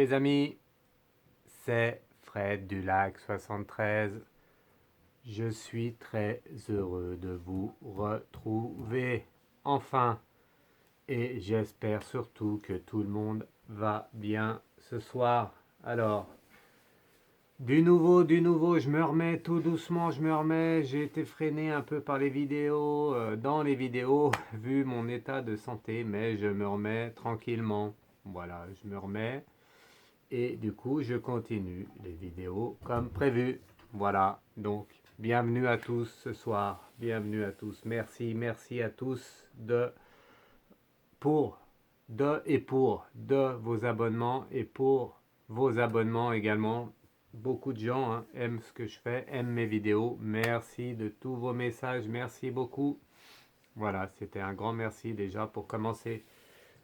les amis, c'est Fred du lac 73. Je suis très heureux de vous retrouver enfin et j'espère surtout que tout le monde va bien ce soir. Alors, du nouveau, je me remets tout doucement, je me remets. J'ai été freiné un peu par les vidéos, dans les vidéos, vu mon état de santé, mais je me remets tranquillement. Voilà, je me remets. Et du coup, je continue les vidéos comme prévu. Voilà, donc bienvenue à tous ce soir. Bienvenue à tous. Merci, merci à tous pour de vos abonnements et pour vos abonnements également. Beaucoup de gens aiment ce que je fais, aiment mes vidéos. Merci de tous vos messages. Merci beaucoup. Voilà, c'était un grand merci déjà pour commencer.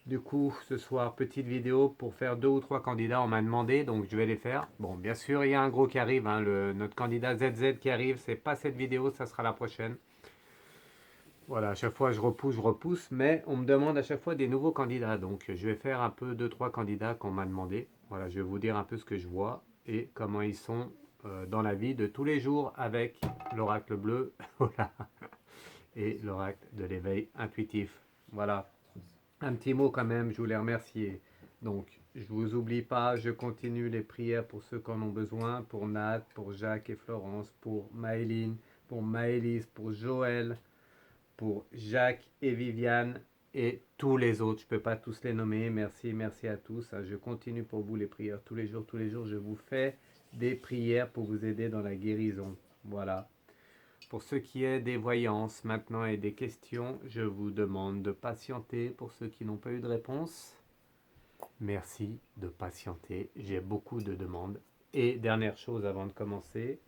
Du coup, ce soir, petite vidéo pour faire 2 ou 3 candidats. On m'a demandé, donc je vais les faire. Bon, bien sûr, il y a un gros qui arrive, notre candidat ZZ qui arrive. C'est pas cette vidéo, ça sera la prochaine. Voilà, à chaque fois je repousse, mais on me demande à chaque fois des nouveaux candidats. Donc je vais faire un peu 2 ou 3 candidats qu'on m'a demandé. Voilà, je vais vous dire un peu ce que je vois et comment ils sont dans la vie de tous les jours avec l'oracle bleu voilà, et l'oracle de l'éveil intuitif. Voilà. Un petit mot quand même, je voulais remercier. Donc, je vous oublie pas, je continue les prières pour ceux qui en ont besoin, pour Nat, pour Jacques et Florence, pour Maëline, pour Maëlys, pour Joël, pour Jacques et Viviane et tous les autres. Je ne peux pas tous les nommer. Merci, merci à tous. Je continue pour vous les prières tous les jours, je vous fais des prières pour vous aider dans la guérison. Voilà. Pour ce qui est des voyances maintenant et des questions, je vous demande de patienter pour ceux qui n'ont pas eu de réponse. Merci de patienter, j'ai beaucoup de demandes. Et dernière chose avant de commencer,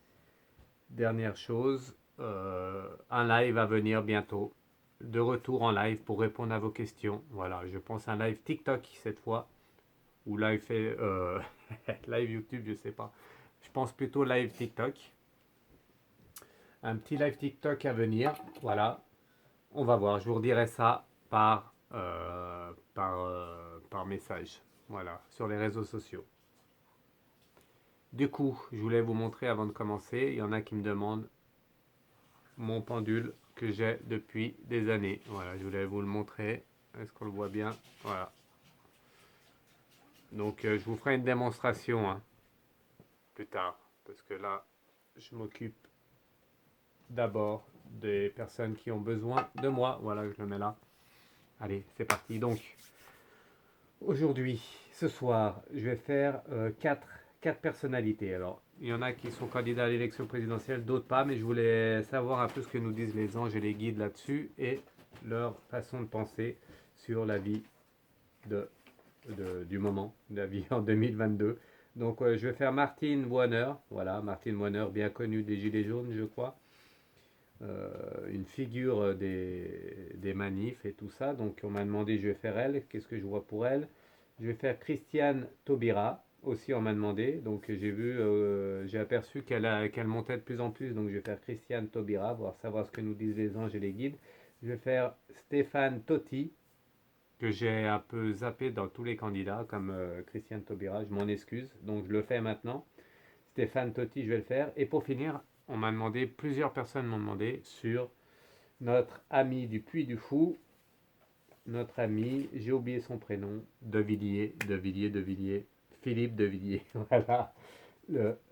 dernière chose, un live à venir bientôt. De retour en live pour répondre à vos questions. Voilà, je pense un live TikTok cette fois, ou live, live YouTube, je sais pas. Je pense plutôt live TikTok. Un petit live TikTok à venir, voilà. On va voir, je vous redirai ça par message, voilà, sur les réseaux sociaux. Du coup, je voulais vous montrer avant de commencer, il y en a qui me demandent mon pendule que j'ai depuis des années. Voilà, je voulais vous le montrer. Est-ce qu'on le voit bien? Voilà. Donc, je vous ferai une démonstration plus tard, parce que là, je m'occupe d'abord des personnes qui ont besoin de moi. Voilà, je le mets là. Allez, c'est parti. Donc, aujourd'hui, ce soir, je vais faire 4 personnalités. Alors, il y en a qui sont candidats à l'élection présidentielle, d'autres pas, mais je voulais savoir un peu ce que nous disent les anges et les guides là-dessus et leur façon de penser sur la vie du moment, la vie en 2022. Donc, je vais faire Martine Warner, voilà, Martine Warner, bien connue des Gilets jaunes, je crois. Une figure des manifs et tout ça. Donc on m'a demandé, je vais faire elle, qu'est-ce que je vois pour elle. Je vais faire Christiane Taubira, aussi on m'a demandé. Donc j'ai vu, j'ai aperçu qu'elle montait de plus en plus. Donc je vais faire Christiane Taubira, voir savoir ce que nous disent les anges et les guides. Je vais faire Stéphane Totti, que j'ai un peu zappé dans tous les candidats, comme Christiane Taubira, je m'en excuse. Donc je le fais maintenant. Stéphane Totti, je vais le faire. Et pour finir, on m'a demandé, plusieurs personnes m'ont demandé sur notre ami du Puy du Fou, notre ami, j'ai oublié son prénom, De Villiers, Philippe De Villiers, voilà,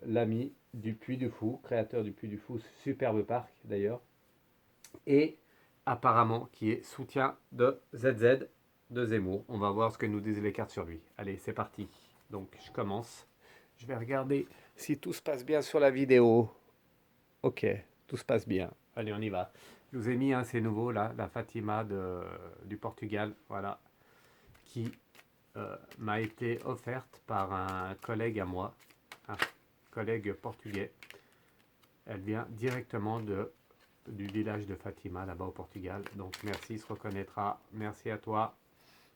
l'ami du Puy du Fou, créateur du Puy du Fou, superbe parc d'ailleurs, et apparemment qui est soutien de ZZ de Zemmour. On va voir ce que nous disent les cartes sur lui. Allez, c'est parti. Donc je commence. Je vais regarder si tout se passe bien sur la vidéo. Ok, tout se passe bien. Allez, on y va. Je vous ai mis, c'est nouveau là, la Fatima du Portugal, voilà, qui m'a été offerte par un collègue à moi, un collègue portugais. Elle vient directement du village de Fatima, là-bas au Portugal. Donc merci, il se reconnaîtra. Merci à toi.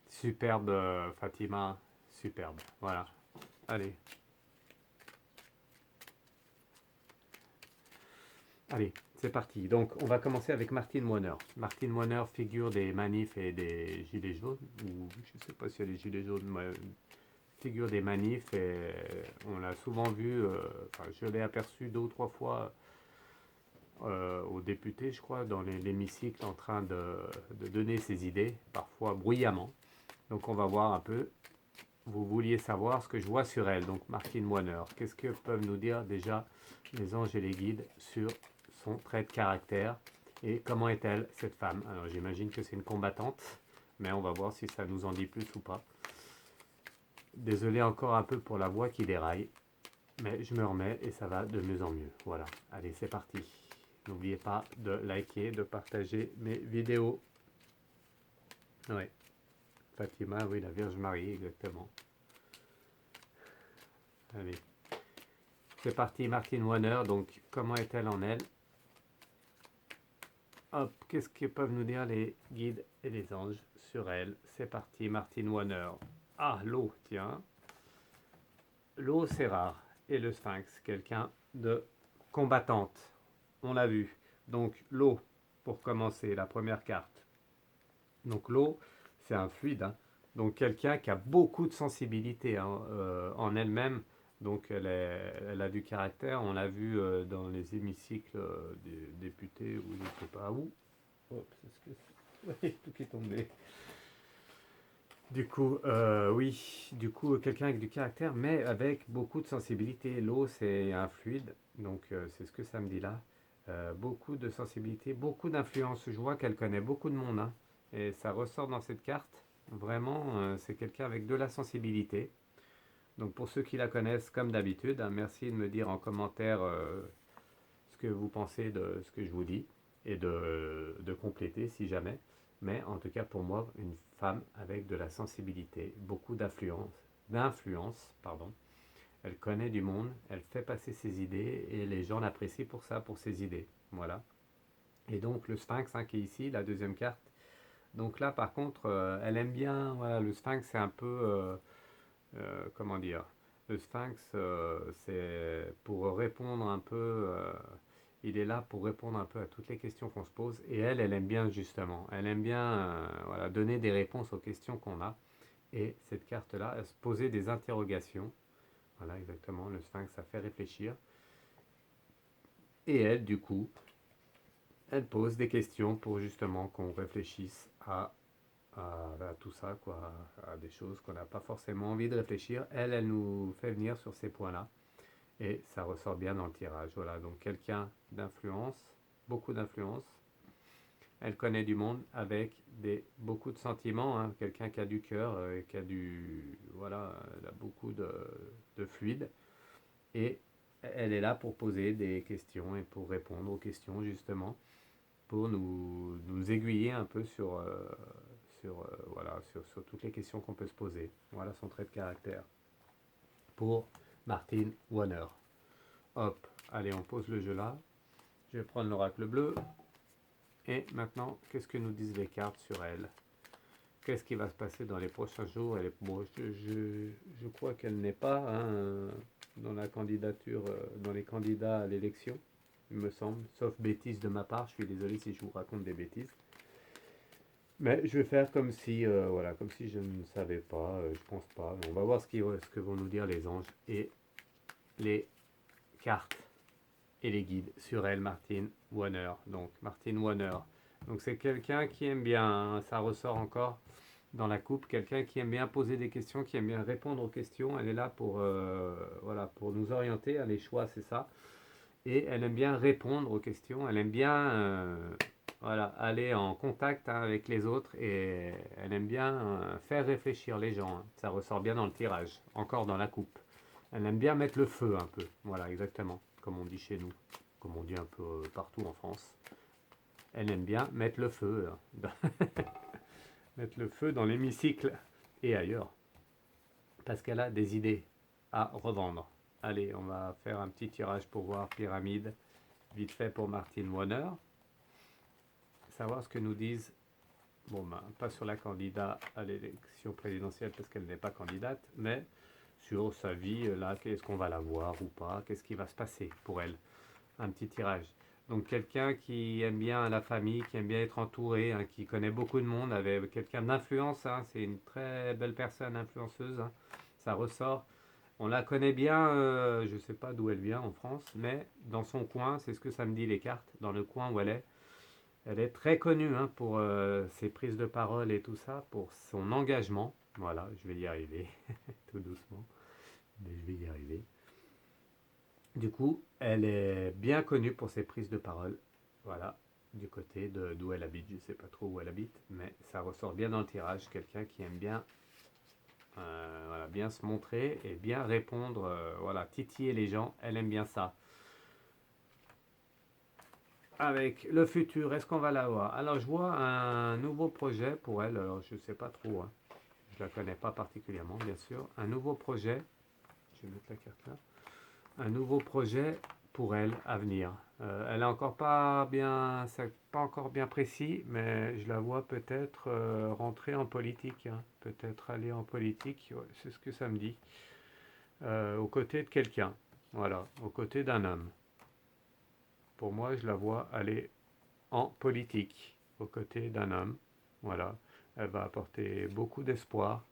Superbe Fatima, superbe. Voilà. Allez. Allez, c'est parti. Donc, on va commencer avec Martine Moiner. Martine Moiner, figure des manifs et des gilets jaunes, ou je ne sais pas s'il y a des gilets jaunes, figure des manifs et on l'a souvent vu, enfin, je l'ai aperçu 2 ou 3 fois aux députés, je crois, dans l'hémicycle en train de donner ses idées, parfois bruyamment. Donc on va voir un peu. Vous vouliez savoir ce que je vois sur elle, donc Martine Warner. Qu'est-ce que peuvent nous dire déjà les anges et les guides sur son trait de caractère et comment est-elle cette femme? Alors j'imagine que c'est une combattante, mais on va voir si ça nous en dit plus ou pas. Désolé encore un peu pour la voix qui déraille, mais je me remets et ça va de mieux en mieux. Voilà, allez c'est parti. N'oubliez pas de liker, de partager mes vidéos. Ouais, Fatima, oui, la Vierge Marie, exactement. Allez, c'est parti, Martine Warner. Donc, comment est-elle en elle? Hop, qu'est-ce que peuvent nous dire les guides et les anges sur elle? C'est parti, Martine Warner. Ah, l'eau, tiens. L'eau, c'est rare. Et le sphinx, quelqu'un de combattante. On l'a vu. Donc, l'eau, pour commencer, la première carte. Donc, l'eau, c'est un fluide, hein. Donc, quelqu'un qui a beaucoup de sensibilité, hein, en elle-même. Donc, elle a du caractère. On l'a vu dans les hémicycles des députés, ou je ne sais pas où. Oh, ouais, tout qui est tombé. Du coup, oui, du coup, quelqu'un avec du caractère, mais avec beaucoup de sensibilité. L'eau, c'est un fluide, donc c'est ce que ça me dit là. Beaucoup de sensibilité, beaucoup d'influence. Je vois qu'elle connaît beaucoup de monde, hein, et ça ressort dans cette carte. Vraiment, c'est quelqu'un avec de la sensibilité. Donc pour ceux qui la connaissent, comme d'habitude, hein, merci de me dire en commentaire ce que vous pensez de ce que je vous dis et de compléter si jamais. Mais en tout cas pour moi, une femme avec de la sensibilité, beaucoup d'influence, pardon. Elle connaît du monde, elle fait passer ses idées et les gens l'apprécient pour ça, pour ses idées. Voilà. Et donc le sphinx, hein, qui est ici, la deuxième carte. Donc là par contre, elle aime bien, voilà, le sphinx c'est un peu, comment dire, le sphinx c'est pour répondre un peu, il est là pour répondre un peu à toutes les questions qu'on se pose. Et elle aime bien justement, elle aime bien voilà, donner des réponses aux questions qu'on a. Et cette carte-là, elle se posait des interrogations. Voilà, exactement, le sphinx, ça fait réfléchir. Et elle, du coup, elle pose des questions pour justement qu'on réfléchisse à tout ça, quoi, à des choses qu'on n'a pas forcément envie de réfléchir. Elle nous fait venir sur ces points-là. Et ça ressort bien dans le tirage. Voilà, donc quelqu'un d'influence, beaucoup d'influence. Elle connaît du monde avec beaucoup de sentiments, hein. Quelqu'un qui a du cœur, qui a du. Voilà, elle a beaucoup de fluide. Et elle est là pour poser des questions et pour répondre aux questions, justement, pour nous aiguiller un peu voilà, sur toutes les questions qu'on peut se poser. Voilà son trait de caractère. Pour Martine Warner. Hop, allez, on pose le jeu là. Je vais prendre l'oracle bleu. Et maintenant, qu'est-ce que nous disent les cartes sur elle? Qu'est-ce qui va se passer dans les prochains jours? Bon, je crois qu'elle n'est pas, hein, dans la candidature, dans les candidats à l'élection, il me semble. Sauf bêtises de ma part, je suis désolé si je vous raconte des bêtises. Mais je vais faire comme si, voilà, comme si je ne savais pas, je pense pas. On va voir ce que vont nous dire les anges et les cartes et les guides sur elle, Martine Warner. Donc, Martine Warner. Donc, c'est quelqu'un qui aime bien, hein, ça ressort encore dans la coupe, quelqu'un qui aime bien poser des questions, qui aime bien répondre aux questions. Elle est là pour, voilà, pour nous orienter. Les choix, c'est ça. Et elle aime bien répondre aux questions. Elle aime bien, voilà, aller en contact, hein, avec les autres. Et elle aime bien faire réfléchir les gens, hein. Ça ressort bien dans le tirage, encore dans la coupe. Elle aime bien mettre le feu un peu. Voilà, exactement, comme on dit chez nous, comme on dit un peu partout en France. Elle aime bien mettre le feu, hein, mettre le feu dans l'hémicycle et ailleurs, parce qu'elle a des idées à revendre. Allez, on va faire un petit tirage pour voir pyramide, vite fait pour Martine Warner. Savoir ce que nous disent, bon ben, pas sur la candidate à l'élection présidentielle parce qu'elle n'est pas candidate, mais sur sa vie, là, qu'est-ce qu'on va la voir ou pas, qu'est-ce qui va se passer pour elle. Un petit tirage. Donc quelqu'un qui aime bien la famille, qui aime bien être entouré, hein, qui connaît beaucoup de monde, avec quelqu'un d'influence, hein, c'est une très belle personne influenceuse, hein. ça ressort. On la connaît bien, je ne sais pas d'où elle vient en France, mais dans son coin, c'est ce que ça me dit les cartes, dans le coin où elle est très connue hein, pour ses prises de parole et tout ça, pour son engagement. Voilà, je vais y arriver, tout doucement, mais je vais y arriver. Du coup, elle est bien connue pour ses prises de parole. Voilà, du côté d'où elle habite. Je ne sais pas trop où elle habite, mais ça ressort bien dans le tirage. Quelqu'un qui aime bien, voilà, bien se montrer et bien répondre, voilà, titiller les gens. Elle aime bien ça. Avec le futur, est-ce qu'on va l'avoir? Alors, je vois un nouveau projet pour elle. Alors, je ne sais pas trop. Hein. Je la connais pas particulièrement, bien sûr. Un nouveau projet. Je vais mettre la carte là. Un nouveau projet pour elle à venir. Elle est encore pas bien, c'est pas encore bien précis, mais je la vois peut-être rentrer en politique, hein. Peut-être aller en politique, ouais, c'est ce que ça me dit. Aux côtés de quelqu'un, voilà, aux côtés d'un homme. Pour moi, je la vois aller en politique, aux côtés d'un homme, voilà. Elle va apporter beaucoup d'espoir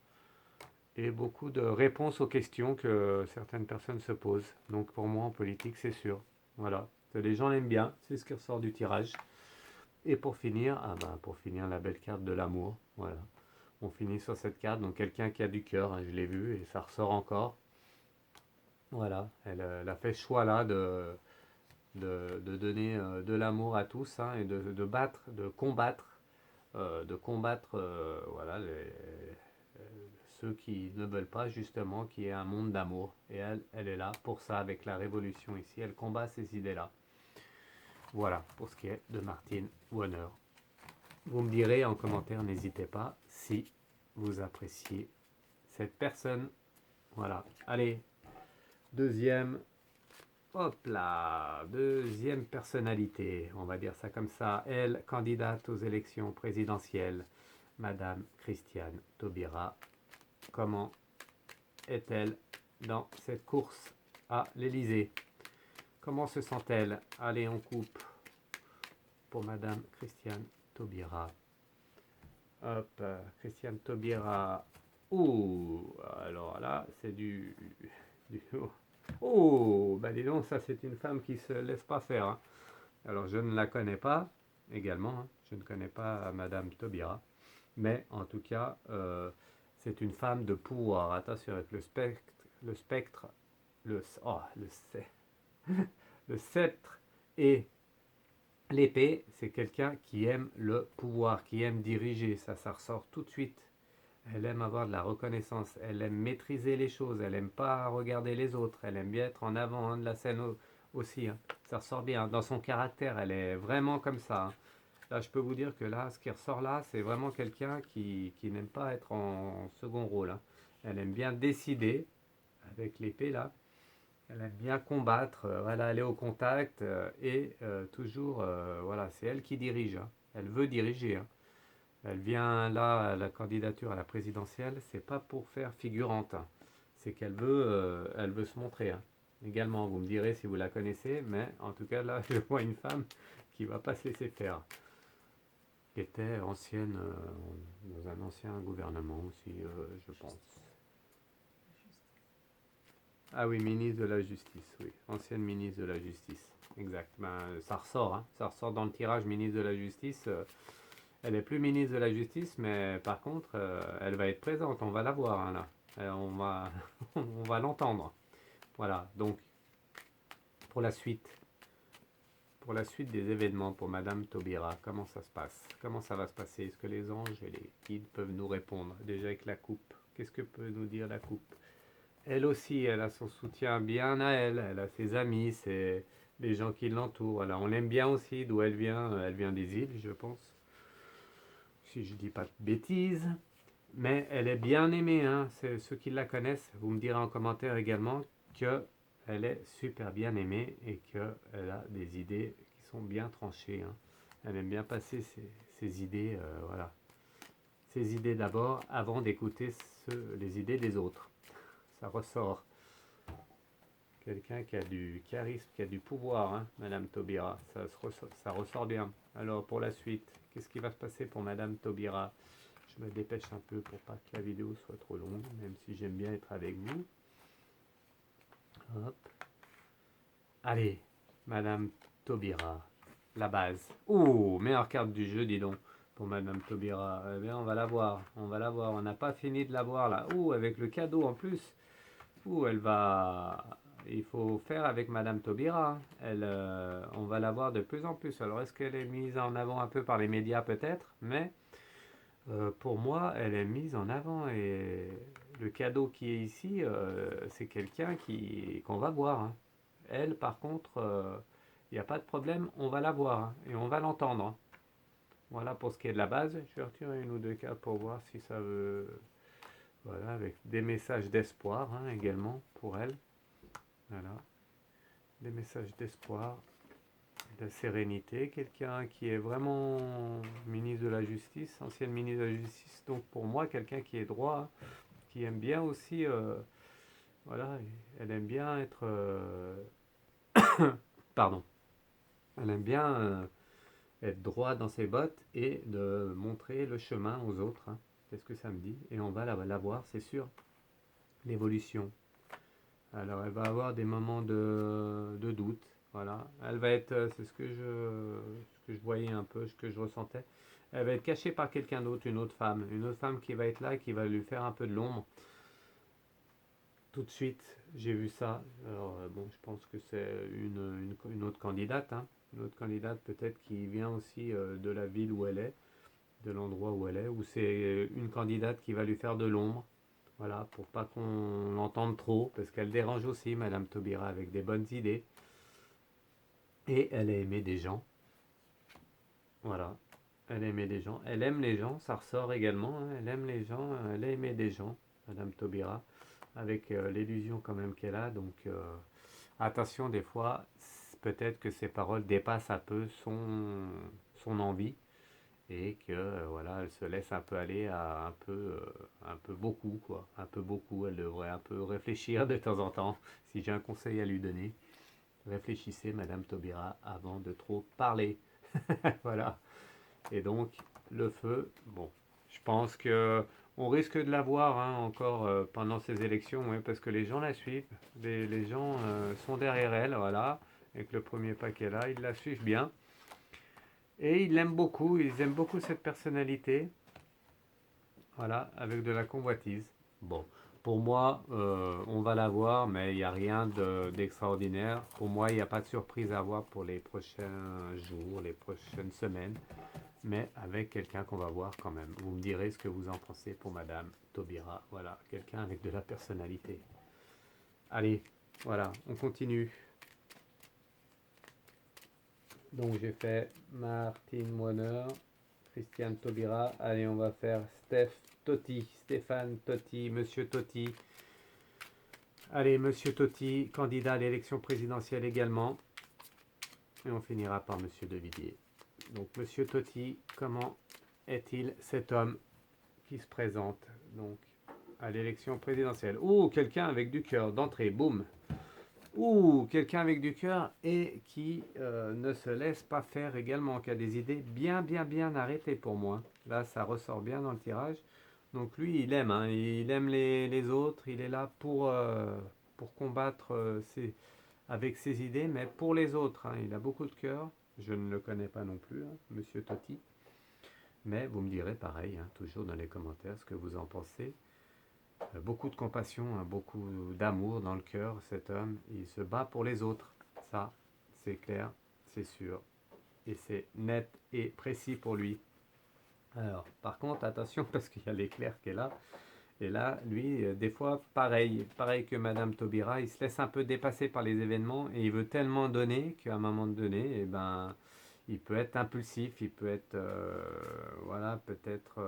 et beaucoup de réponses aux questions que certaines personnes se posent. Donc pour moi, en politique, c'est sûr. Voilà. Les gens l'aiment bien, c'est ce qui ressort du tirage. Et pour finir, pour finir, la belle carte de l'amour. Voilà. On finit sur cette carte, donc quelqu'un qui a du cœur, hein, je l'ai vu, et ça ressort encore. Voilà, elle a fait ce choix-là de donner de l'amour à tous hein, et de combattre voilà, ceux qui ne veulent pas justement qu'il y ait un monde d'amour. Et elle est là pour ça avec la révolution ici. Elle combat ces idées-là. Voilà pour ce qui est de Martine Warner. Vous me direz en commentaire, n'hésitez pas, si vous appréciez cette personne. Voilà. Allez, deuxième, hop là, deuxième personnalité, on va dire ça comme ça. Elle, candidate aux élections présidentielles, Madame Christiane Taubira. Comment est-elle dans cette course à l'Elysée? Comment se sent-elle? Allez, on coupe pour Madame Christiane Taubira. Hop, Christiane Taubira. Ouh, alors là, c'est du oh, bah dis donc, ça c'est une femme qui se laisse pas faire. Hein. Alors je ne la connais pas également, hein. Je ne connais pas Madame Taubira, mais en tout cas, c'est une femme de pouvoir. Attention avec le spectre, oh, le sceptre et l'épée, c'est quelqu'un qui aime le pouvoir, qui aime diriger. Ça ressort tout de suite. Elle aime avoir de la reconnaissance, elle aime maîtriser les choses, elle aime pas regarder les autres, elle aime bien être en avant hein, de la scène aussi. Hein. Ça ressort bien. Dans son caractère, elle est vraiment comme ça. Hein. Là, je peux vous dire que là, ce qui ressort là, c'est vraiment quelqu'un qui n'aime pas être en second rôle. Hein. Elle aime bien décider, avec l'épée là. Elle aime bien combattre, voilà, aller au contact et toujours, voilà, c'est elle qui dirige. Hein. Elle veut diriger. Hein. Elle vient là, à la candidature à la présidentielle, c'est pas pour faire figurante. Hein. C'est qu'elle veut se montrer. Hein. Également, vous me direz si vous la connaissez, mais en tout cas là, je vois une femme qui va pas se laisser faire. Qui était ancienne, dans un ancien gouvernement aussi, je pense. Ah oui, ministre de la Justice, oui. Ancienne ministre de la Justice. Exact. Ben, ça ressort, hein. Ça ressort dans le tirage ministre de la Justice. Elle est plus ministre de la Justice, mais par contre, elle va être présente. On va la voir, hein, là. On va l'entendre. Voilà. Donc, pour la suite. Pour la suite des événements pour Madame Taubira, comment ça se passe? Comment ça va se passer? Est-ce que les anges et les guides peuvent nous répondre? Déjà avec la coupe. Qu'est-ce que peut nous dire la coupe? Elle aussi, elle a son soutien bien à elle. Elle a ses amis, les gens qui l'entourent. Voilà, on l'aime bien aussi, d'où elle vient. Elle vient des îles, je pense. Si je dis pas de bêtises. Mais elle est bien aimée. Hein. C'est ceux qui la connaissent, vous me direz en commentaire également qu'elle est super bien aimée et qu'elle a des idées qui sont bien tranchées. Hein. Elle aime bien passer ses idées, voilà. Ses idées d'abord avant d'écouter les idées des autres. Ça ressort. Quelqu'un qui a du charisme, qui a du pouvoir, hein, Madame Taubira. Ça ressort bien. Alors pour la suite, qu'est-ce qui va se passer pour Madame Taubira? je me dépêche un peu pour pas que la vidéo soit trop longue, même si j'aime bien être avec vous. Hop. Allez, Madame Taubira, la base. Oh, meilleure carte du jeu, dis donc, pour Madame Taubira. Eh bien, on va la voir, on va la voir. On n'a pas fini de la voir là. Oh, avec le cadeau en plus. Oh, elle va... Il faut faire avec Madame Taubira, hein. On va la voir de plus en plus. Alors, est-ce qu'elle est mise en avant un peu par les médias peut-être? Mais pour moi, elle est mise en avant. Et le cadeau qui est ici, c'est quelqu'un qu'on va voir, hein. Elle, par contre, il n'y a pas de problème, on va la voir, hein, et on va l'entendre, hein. Voilà pour ce qui est de la base. Je vais retirer une ou deux cartes pour voir si ça veut... Voilà, avec des messages d'espoir, hein, également pour elle. Voilà, des messages d'espoir, de sérénité. Quelqu'un qui est vraiment ministre de la Justice, ancienne ministre de la Justice. Donc pour moi, quelqu'un qui est droit, qui aime bien aussi... voilà, elle aime bien être... pardon. Elle aime bien être droit dans ses bottes et de montrer le chemin aux autres, hein. C'est ce que ça me dit. Et on va la voir, c'est sûr. L'évolution. Alors, elle va avoir des moments de doute. Voilà. Elle va être, c'est ce que je voyais un peu, ce que je ressentais. Elle va être cachée par quelqu'un d'autre, une autre femme. Une autre femme qui va être là et qui va lui faire un peu de l'ombre. Tout de suite, j'ai vu ça. Alors, bon, je pense que c'est une autre candidate, hein. Une autre candidate peut-être qui vient aussi de la ville où elle est, de l'endroit où elle est, ou c'est une candidate qui va lui faire de l'ombre, voilà, pour pas qu'on l'entende trop, parce qu'elle dérange aussi, Madame Taubira, avec des bonnes idées. Et elle a aimé des gens, voilà. Elle a aimé des gens, elle aime les gens, ça ressort également, hein. Elle aime les gens, elle a aimé des gens, Madame Taubira, avec l'illusion quand même qu'elle a, donc attention, des fois, peut-être que ses paroles dépassent un peu son envie et que voilà, elle se laisse un peu aller à un peu beaucoup, quoi. Un peu beaucoup, elle devrait un peu réfléchir de temps en temps. Si j'ai un conseil à lui donner, réfléchissez, Madame Taubira, avant de trop parler. Voilà. Et donc, le feu, bon, je pense que on risque de la voir, hein, encore pendant ces élections, ouais, parce que les gens la suivent, les gens sont derrière elle, voilà, avec le premier paquet là, ils la suivent bien. Et ils l'aiment beaucoup, ils aiment beaucoup cette personnalité, voilà, avec de la convoitise. Bon, pour moi, on va la voir, mais il n'y a rien d'extraordinaire. Pour moi, il n'y a pas de surprise à voir pour les prochains jours, les prochaines semaines, mais avec quelqu'un qu'on va voir quand même. Vous me direz ce que vous en pensez pour Madame Taubira. Voilà, quelqu'un avec de la personnalité. Allez, voilà, on continue. Donc j'ai fait Martine Moiner, Christiane Taubira. Allez, on va faire Stéphane Totti, Monsieur Totti. Allez, Monsieur Totti, candidat à l'élection présidentielle également. Et on finira par Monsieur Devilliers. Donc Monsieur Totti, comment est-il cet homme qui se présente donc à l'élection présidentielle? Oh, quelqu'un avec du cœur d'entrée, boum. Ou quelqu'un avec du cœur et qui ne se laisse pas faire également, qui a des idées bien arrêtées pour moi. Là, ça ressort bien dans le tirage. Donc lui, il aime, hein, il aime les autres, il est là pour combattre avec ses idées, mais pour les autres, hein. Il a beaucoup de cœur. Je ne le connais pas non plus, hein, Monsieur Totti. Mais vous me direz pareil, hein, toujours dans les commentaires, ce que vous en pensez. Beaucoup de compassion, hein, beaucoup d'amour dans le cœur, cet homme. Il se bat pour les autres. Ça, c'est clair, c'est sûr. Et c'est net et précis pour lui. Alors, par contre, attention, parce qu'il y a l'éclair qui est là. Et là, lui, des fois, pareil que Madame Taubira, il se laisse un peu dépasser par les événements et il veut tellement donner qu'à un moment donné, eh ben, il peut être impulsif, il peut être, voilà, peut-être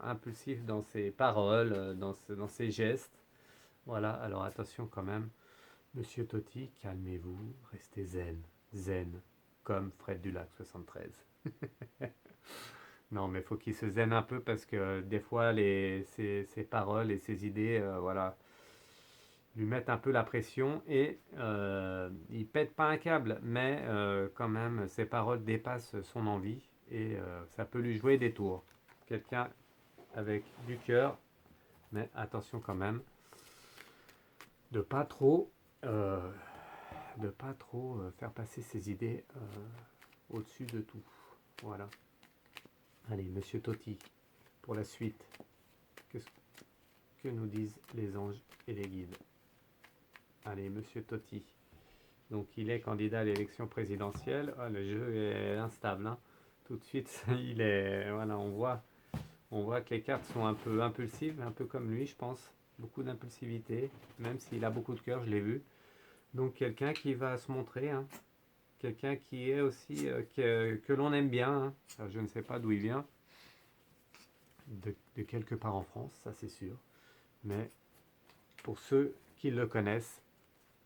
impulsif dans ses paroles, dans ses gestes. Voilà, alors attention quand même, Monsieur Totti, calmez-vous, restez zen, comme Fred Dulac 73. Non, mais il faut qu'il se zen un peu parce que des fois, ses paroles et ses idées, voilà, lui mettent un peu la pression et il pète pas un câble, mais quand même, ses paroles dépassent son envie et ça peut lui jouer des tours. Quelqu'un avec du cœur, mais attention quand même de pas trop, euh, faire passer ses idées au-dessus de tout. Voilà. Allez, Monsieur Totti, pour la suite, qu'est-ce que nous disent les anges et les guides? Allez, Monsieur Totti. Donc il est candidat à l'élection présidentielle. Ah, le jeu est instable, hein. Tout de suite, il est. Voilà, on voit que les cartes sont un peu impulsives, un peu comme lui, je pense. Beaucoup d'impulsivité, même s'il a beaucoup de cœur, je l'ai vu. Donc quelqu'un qui va se montrer, hein. Quelqu'un qui est aussi que l'on aime bien, hein. Alors, je ne sais pas d'où il vient, de quelque part en France, ça c'est sûr. Mais pour ceux qui le connaissent,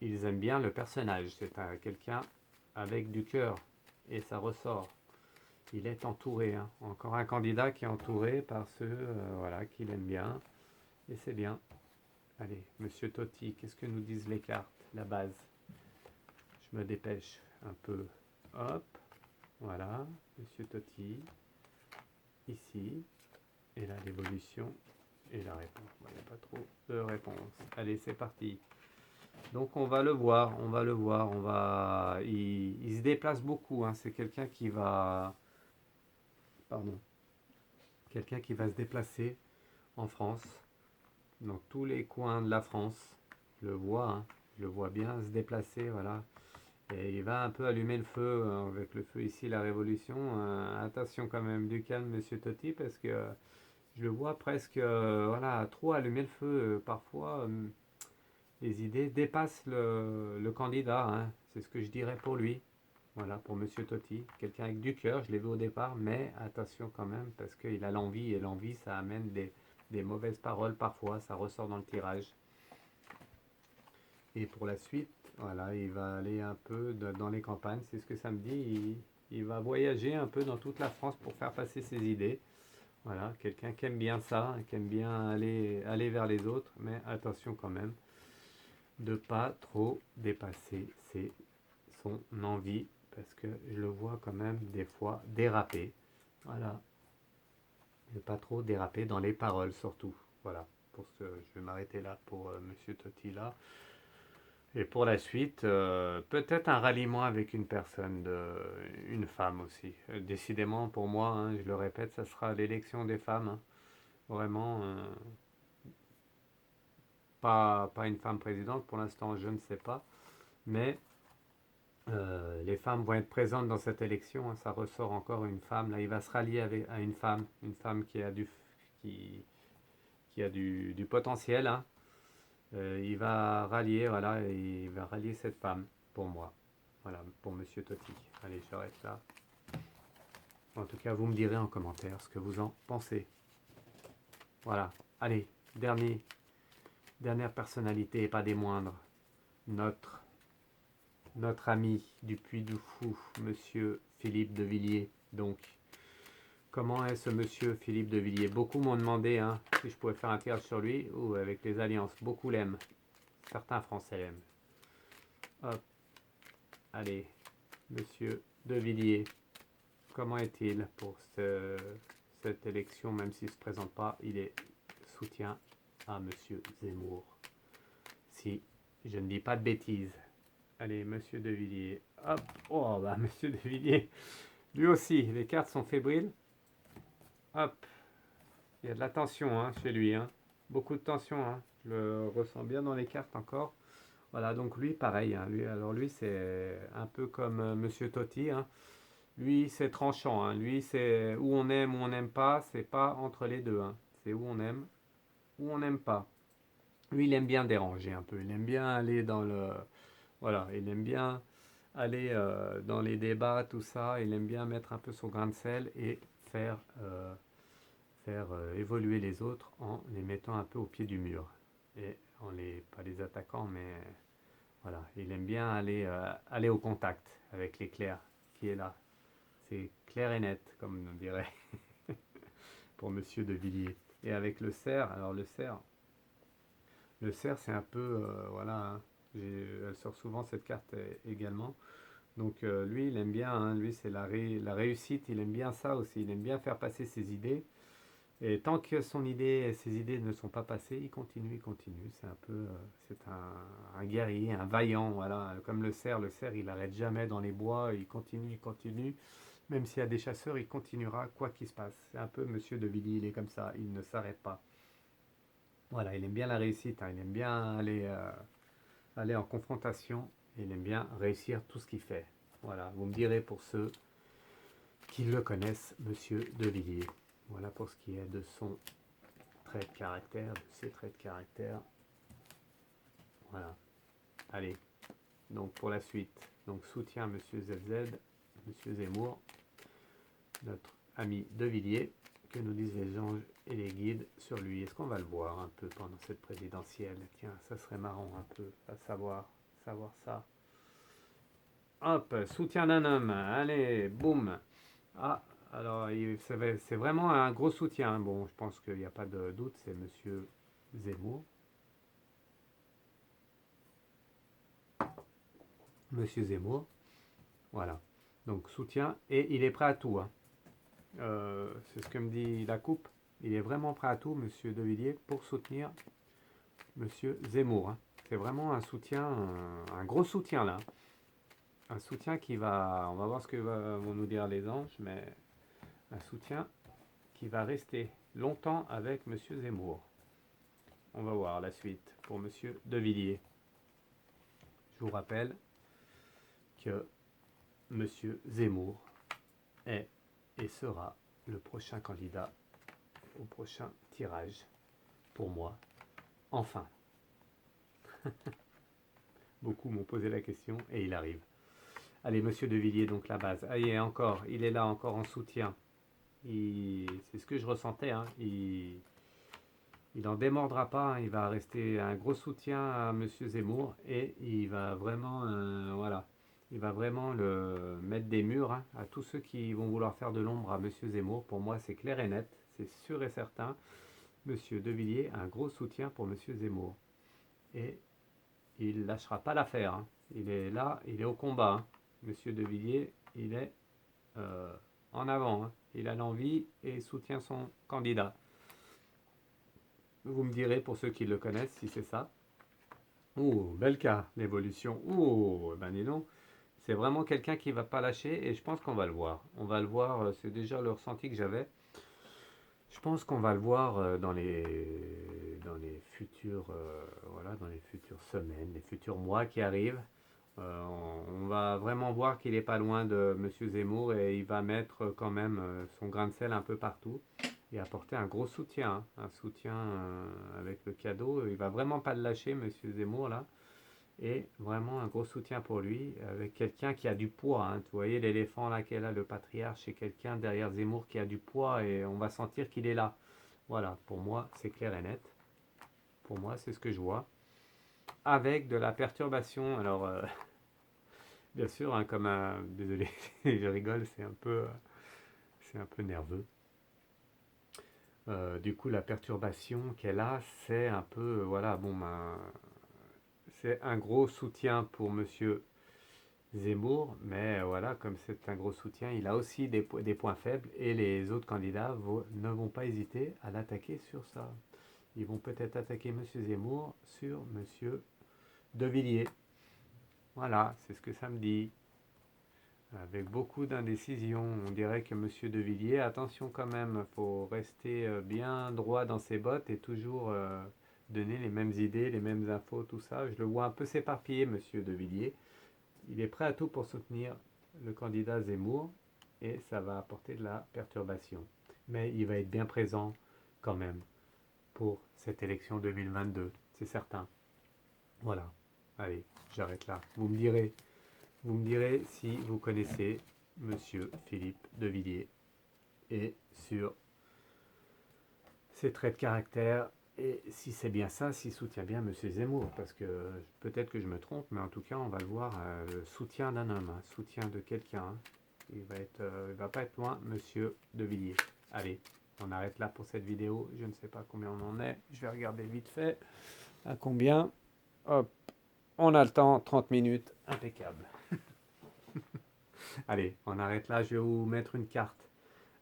ils aiment bien le personnage. C'est quelqu'un avec du cœur et ça ressort. Il est entouré, hein. Encore un candidat qui est entouré par ceux voilà, qu'il aime bien. Et c'est bien. Allez, Monsieur Totti, qu'est-ce que nous disent les cartes? La base. Je me dépêche un peu. Hop, voilà, Monsieur Totti. Ici. Et là, l'évolution et la réponse. Il n'y a pas trop de réponse. Allez, c'est parti. Donc on va le voir, on va le voir, il se déplace beaucoup, hein. C'est quelqu'un qui va, pardon, quelqu'un qui va se déplacer en France, dans tous les coins de la France. Je le vois, hein. Je le vois bien se déplacer, voilà. Et il va un peu allumer le feu, avec le feu ici, la révolution. Attention quand même, du calme, Monsieur Totti, parce que je le vois presque, voilà, trop allumer le feu. Parfois, les idées dépassent le candidat, hein. C'est ce que je dirais pour lui. Voilà, pour Monsieur Totti. Quelqu'un avec du cœur, je l'ai vu au départ, mais attention quand même, parce qu'il a l'envie, et l'envie, ça amène des mauvaises paroles parfois, ça ressort dans le tirage. Et pour la suite, voilà, il va aller un peu dans les campagnes, c'est ce que ça me dit. Il va voyager un peu dans toute la France pour faire passer ses idées. Voilà, quelqu'un qui aime bien ça, qui aime bien aller vers les autres, mais attention quand même de pas trop dépasser son envie, parce que je le vois quand même des fois déraper. Voilà, ne pas trop déraper dans les paroles surtout. Voilà, pour ce, je vais m'arrêter là pour Monsieur Totti là. Et pour la suite, peut-être un ralliement avec une personne, une femme aussi. Décidément, pour moi, hein, je le répète, ça sera l'élection des femmes, hein. Vraiment, pas une femme présidente, pour l'instant, je ne sais pas. Mais les femmes vont être présentes dans cette élection, hein. Ça ressort encore une femme. Là, il va se rallier à une femme qui, qui a du potentiel, hein. Il va rallier, voilà, il va rallier cette femme pour moi. Voilà, pour Monsieur Totti. Allez, j'arrête là. En tout cas, vous me direz en commentaire ce que vous en pensez. Voilà. Allez, dernière personnalité, et pas des moindres. Notre, notre ami du Puy du Fou, Monsieur Philippe de Villiers. Donc, comment est ce Monsieur Philippe de Villiers? Beaucoup m'ont demandé, hein, si je pouvais faire un tirage sur lui ou avec les alliances. Beaucoup l'aiment. Certains Français l'aiment. Hop. Allez, Monsieur de Villiers. Comment est-il pour cette élection? Même s'il ne se présente pas, il est soutien à Monsieur Zemmour. Si je ne dis pas de bêtises. Allez, Monsieur de Villiers. Hop. Oh, bah, Monsieur de Villiers. Lui aussi, les cartes sont fébriles. Hop. Il y a de la tension, hein, chez lui, hein. Beaucoup de tension, hein. Je le ressens bien dans les cartes encore. Voilà, donc lui, pareil, hein. Lui, c'est un peu comme Monsieur Totti, hein. Lui, c'est tranchant, hein. Lui, c'est où on n'aime pas. C'est pas entre les deux, hein. C'est où on aime, où on n'aime pas. Lui, il aime bien déranger un peu. Il aime bien aller dans le... Voilà, il aime bien aller dans les débats, tout ça. Il aime bien mettre un peu son grain de sel et faire évoluer les autres en les mettant un peu au pied du mur. Et en pas les attaquant, mais voilà. Il aime bien aller au contact avec l'éclair qui est là. C'est clair et net, comme on dirait, pour Monsieur de Villiers. Et avec le cerf, alors le cerf c'est un peu, voilà, hein, elle sort souvent cette carte également. Donc lui, il aime bien, hein, lui c'est la réussite, il aime bien ça aussi, il aime bien faire passer ses idées. Et tant que son idée, ses idées ne sont pas passées, il continue, il continue. C'est un peu, c'est un guerrier, un vaillant, voilà. Comme le cerf, il n'arrête jamais dans les bois, il continue, il continue. Même s'il y a des chasseurs, il continuera quoi qu'il se passe. C'est un peu Monsieur de Villiers, il est comme ça, il ne s'arrête pas. Voilà, il aime bien la réussite, hein, il aime bien aller en confrontation, il aime bien réussir tout ce qu'il fait. Voilà, vous me direz pour ceux qui le connaissent, Monsieur de Villiers. Voilà pour ce qui est de son trait de caractère, de ses traits de caractère. Voilà, allez, donc pour la suite, donc soutien Monsieur ZZ, Monsieur Zemmour, notre ami de Villiers, que nous disent les anges et les guides sur lui. Est-ce qu'on va le voir un peu pendant cette présidentielle? Tiens, ça serait marrant un peu à savoir ça. Hop, soutien d'un homme, allez, boum. Ah, alors c'est vraiment un gros soutien. Bon, je pense qu'il n'y a pas de doute, c'est Monsieur Zemmour. Monsieur Zemmour, voilà. Donc soutien, et il est prêt à tout, hein. C'est ce que me dit la coupe. Il est vraiment prêt à tout, Monsieur De Villiers, pour soutenir Monsieur Zemmour, hein. C'est vraiment un soutien, un gros soutien là. Un soutien qui va, on va voir ce que vont nous dire les anges, mais un soutien qui va rester longtemps avec Monsieur Zemmour. On va voir la suite pour Monsieur De Villiers. Je vous rappelle que Monsieur Zemmour est et sera le prochain candidat au prochain tirage pour moi. Enfin, beaucoup m'ont posé la question et il arrive. Allez, Monsieur De Villiers, donc la base. Ah, il est là encore en soutien. C'est ce que je ressentais, hein. Il n'en démordra pas, hein. Il va rester un gros soutien à Monsieur Zemmour et il va vraiment, voilà, il va vraiment le mettre des murs, hein, à tous ceux qui vont vouloir faire de l'ombre à Monsieur Zemmour. Pour moi, c'est clair et net, c'est sûr et certain. Monsieur De Villiers a un gros soutien pour Monsieur Zemmour et il ne lâchera pas l'affaire, hein. Il est là, il est au combat, hein. Monsieur De Villiers, il est euh, en avant, hein. Il a l'envie et soutient son candidat. Vous me direz pour ceux qui le connaissent si c'est ça. Oh, bel cas, l'évolution. Oh, ben dis donc, c'est vraiment quelqu'un qui va pas lâcher et je pense qu'on va le voir. On va le voir, c'est déjà le ressenti que j'avais. Je pense qu'on va le voir dans les futures, voilà, dans les futures semaines, les futurs mois qui arrivent. On va vraiment voir qu'il n'est pas loin de Monsieur Zemmour et il va mettre quand même son grain de sel un peu partout et apporter un gros soutien, hein, un soutien avec le cadeau. Il va vraiment pas le lâcher, Monsieur Zemmour là, et vraiment un gros soutien pour lui avec quelqu'un qui a du poids, hein. Vous voyez l'éléphant là qu'elle a, le patriarche, c'est quelqu'un derrière Zemmour qui a du poids et on va sentir qu'il est là. Voilà, pour moi c'est clair et net. Pour moi c'est ce que je vois. Avec de la perturbation. Alors bien sûr, hein, comme un... Désolé, je rigole, c'est un peu nerveux. Du coup, la perturbation qu'elle a, c'est un peu, voilà, bon, ben, c'est un gros soutien pour Monsieur Zemmour, mais voilà, comme c'est un gros soutien, il a aussi des points faibles et les autres candidats ne vont pas hésiter à l'attaquer sur ça. Ils vont peut-être attaquer Monsieur Zemmour sur Monsieur De Villiers. Voilà, c'est ce que ça me dit. Avec beaucoup d'indécision, on dirait que Monsieur De Villiers, attention quand même, faut rester bien droit dans ses bottes et toujours donner les mêmes idées, les mêmes infos, tout ça. Je le vois un peu s'éparpiller, Monsieur De Villiers. Il est prêt à tout pour soutenir le candidat Zemmour et ça va apporter de la perturbation. Mais il va être bien présent quand même pour cette élection 2022, c'est certain. Voilà. Allez, j'arrête là. Vous me direz si vous connaissez Monsieur Philippe de Villiers et sur ses traits de caractère et si c'est bien ça, s'il soutient bien Monsieur Zemmour, parce que peut-être que je me trompe, mais en tout cas on va le voir, le soutien d'un homme, hein, soutien de quelqu'un, hein. Il va pas être loin, Monsieur de Villiers. Allez, on arrête là pour cette vidéo. Je ne sais pas combien on en est. Je vais regarder vite fait à combien. Hop, on a le temps, 30 minutes, impeccable. Allez, on arrête là. Je vais vous mettre une carte,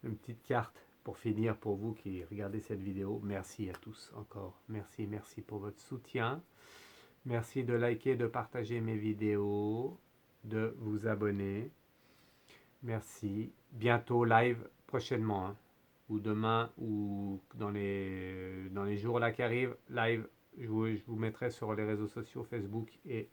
une petite carte pour finir, pour vous qui regardez cette vidéo, merci à tous encore. Merci, merci pour votre soutien. Merci de liker, de partager mes vidéos, de vous abonner. Merci. Bientôt live prochainement, hein, ou demain, ou dans les jours là qui arrivent, live. Je vous mettrai sur les réseaux sociaux, Facebook et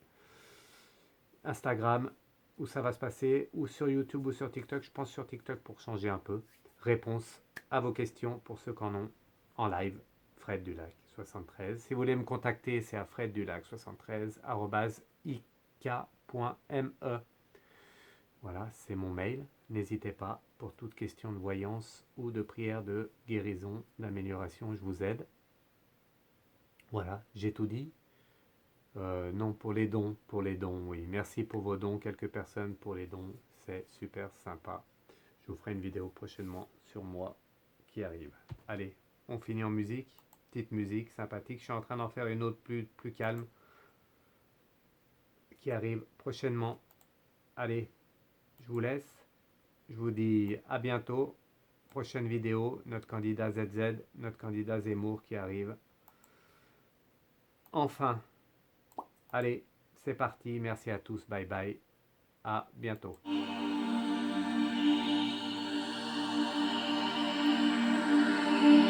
Instagram, où ça va se passer, ou sur YouTube ou sur TikTok. Je pense sur TikTok pour changer un peu. Réponse à vos questions pour ceux qui en ont en live. Fred Dulac 73. Si vous voulez me contacter, c'est à freddulac73@ik.me. Voilà, c'est mon mail. N'hésitez pas pour toute question de voyance ou de prière de guérison, d'amélioration, je vous aide. Voilà, j'ai tout dit. Non, pour les dons, oui. Merci pour vos dons, quelques personnes pour les dons, c'est super sympa. Je vous ferai une vidéo prochainement sur moi qui arrive. Allez, on finit en musique, petite musique sympathique. Je suis en train d'en faire une autre plus calme qui arrive prochainement. Allez, je vous laisse. Je vous dis à bientôt. Prochaine vidéo, notre candidat ZZ, notre candidat Zemmour qui arrive. Enfin, allez, c'est parti. Merci à tous. Bye bye. À bientôt.